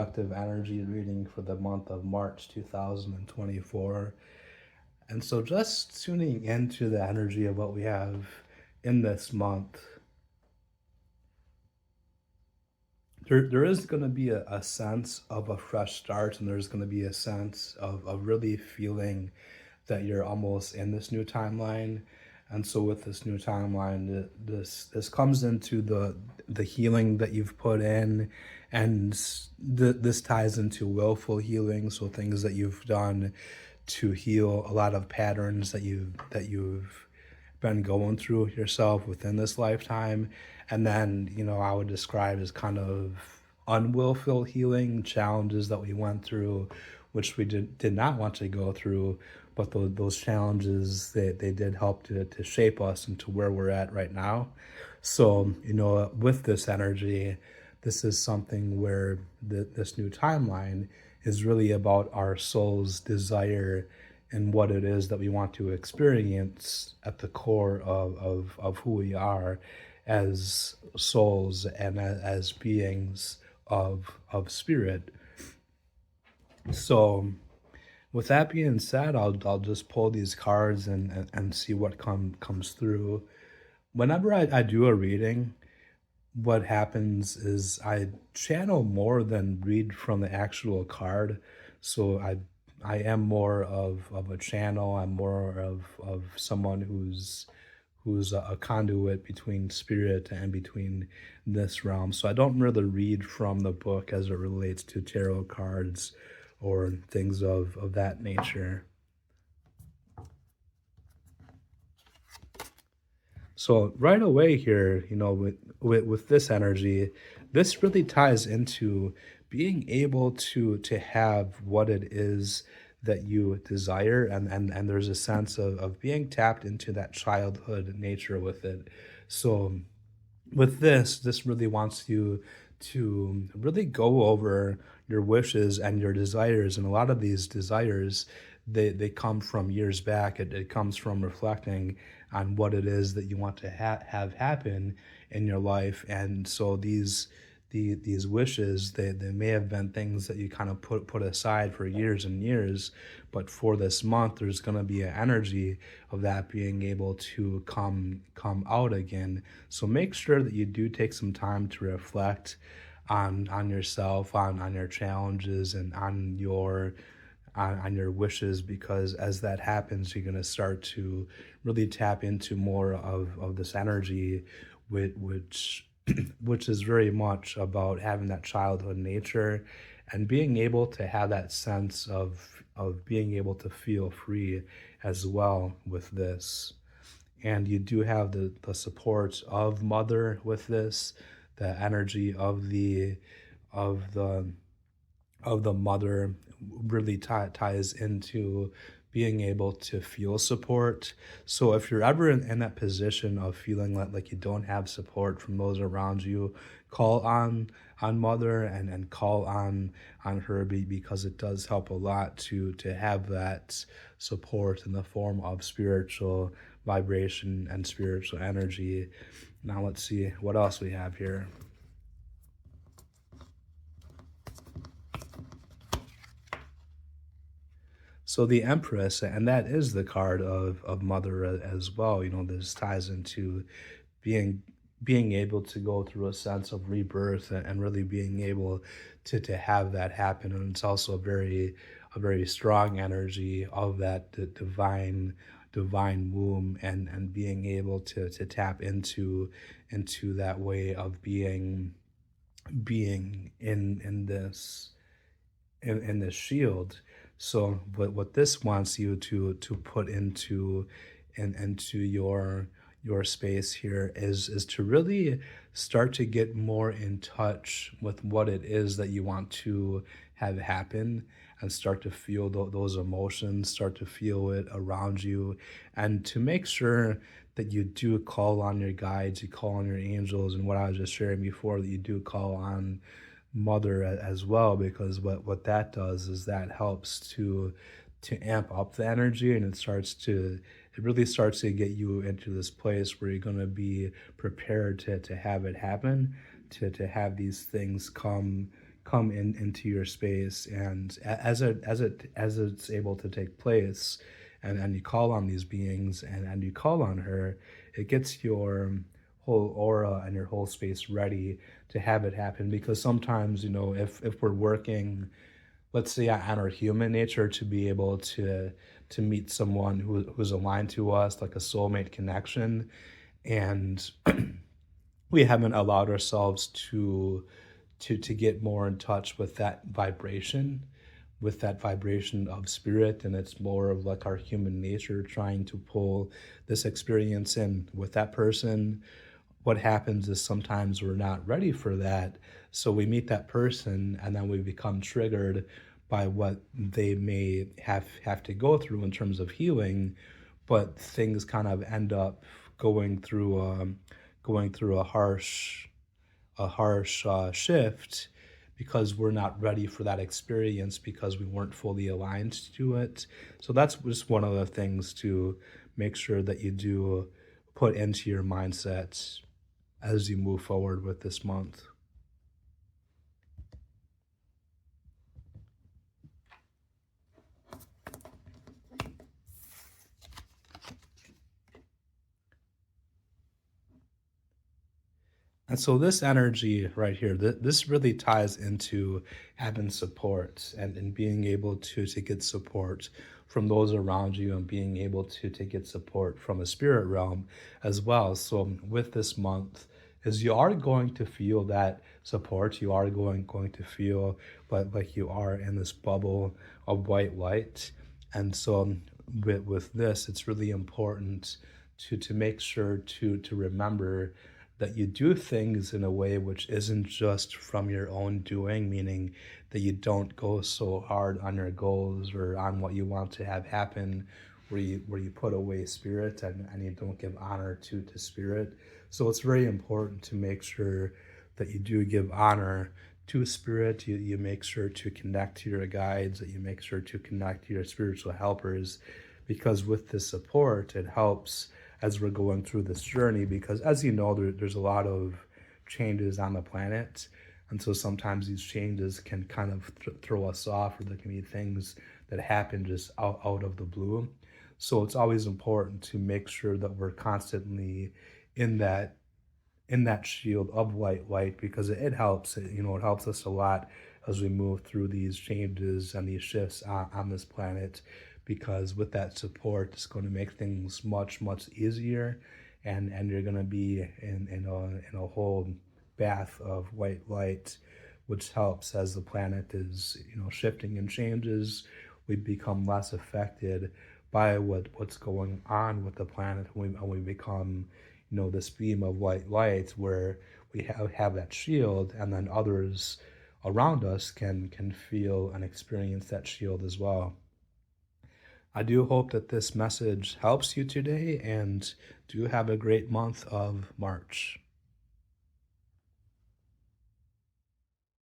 collective energy reading for the month of March 2024. And so just tuning into the energy of what we have in this month, there is going to be a sense of a fresh start, and there's going to be a sense of really feeling that you're almost in this new timeline. And so with this new timeline, this comes into the healing that you've put in, and this ties into willful healing, so things that you've done to heal a lot of patterns that you've been going through yourself within this lifetime. And then, I would describe as kind of unwillful healing, challenges that we went through, which we did not want to go through, but those challenges, they did help to shape us into where we're at right now. So, with this energy, this is something where this new timeline is really about our soul's desire and what it is that we want to experience at the core of who we are as souls and as beings of spirit. So with that being said, I'll just pull these cards and see what comes through. Whenever I do a reading, what happens is I channel more than read from the actual card. So I am more of a channel. I'm more of someone who's a conduit between spirit and between this realm. So I don't really read from the book as it relates to tarot cards or things of that nature. So right away here, with this energy, this really ties into being able to have what it is that you desire, and there's a sense of being tapped into that childhood nature with it. So with this really wants you to really go over your wishes and your desires, and a lot of these desires, they come from years back. It comes from reflecting on what it is that you want to have happen in your life. And so these wishes, they may have been things that you kind of put aside for years and years, but for this month there's going to be an energy of that being able to come out again. So make sure that you do take some time to reflect on yourself, on your challenges, and on your wishes, because as that happens, you're going to start to really tap into more of this energy, which is very much about having that childhood nature and being able to have that sense of being able to feel free as well with this. And you do have the support of Mother with this, the energy of the mother really ties into being able to feel support. So if you're ever in that position of feeling like you don't have support from those around you, call on Mother and call on her, because it does help a lot to have that support in the form of spiritual vibration and spiritual energy. Now let's see what else we have here. So the Empress, and that is the card of Mother as well. This ties into being able to go through a sense of rebirth and really being able to have that happen. And it's also a very strong energy of that divine womb, and being able to tap into that way of being in this shield. So what this wants you to put into your space here is to really start to get more in touch with what it is that you want to have happen, and start to feel those emotions, start to feel it around you, and to make sure that you do call on your guides, you call on your angels, and what I was just sharing before, that you do call on Mother as well, because what that does is that helps to amp up the energy, and it really starts to get you into this place where you're going to be prepared to have it happen, to have these things come come into your space, and as it's able to take place, and you call on these beings, and you call on her, it gets your whole aura and your whole space ready to have it happen. Because sometimes, if we're working, let's say, on our human nature to be able to meet someone who's aligned to us, like a soulmate connection, and we haven't allowed ourselves to get more in touch with that vibration of spirit, and it's more of like our human nature trying to pull this experience in with that person. What happens is sometimes we're not ready for that, so we meet that person and then we become triggered by what they may have to go through in terms of healing, but things kind of end up going through a harsh shift, because we're not ready for that experience, because we weren't fully aligned to it. So that's just one of the things to make sure that you do put into your mindset as you move forward with this month. And so this energy right here, this really ties into having support, and being able to get support from those around you, and being able to get support from a spirit realm as well. So with this month, is you are going to feel that support. You are going to feel like you are in this bubble of white light. And so with this, it's really important to make sure to remember that you do things in a way which isn't just from your own doing, meaning that you don't go so hard on your goals or on what you want to have happen, where you put away spirit, and you don't give honor to spirit. So it's very important to make sure that you do give honor to spirit. You make sure to connect to your guides, that you make sure to connect to your spiritual helpers, because with this support, it helps as we're going through this journey. Because as you know, there's a lot of changes on the planet, and so sometimes these changes can kind of throw us off, or there can be things that happen just out of the blue. So it's always important to make sure that we're constantly in that shield of white light, because it helps. It helps us a lot as we move through these changes and these shifts on this planet, because with that support, it's going to make things much easier, and you're going to be in a whole bath of white light, which helps as the planet is shifting and changes. We become less affected by what's going on with the planet, and we become this beam of white light, where we have that shield, and then others around us can feel and experience that shield as well. I do hope that this message helps you today, and do have a great month of March.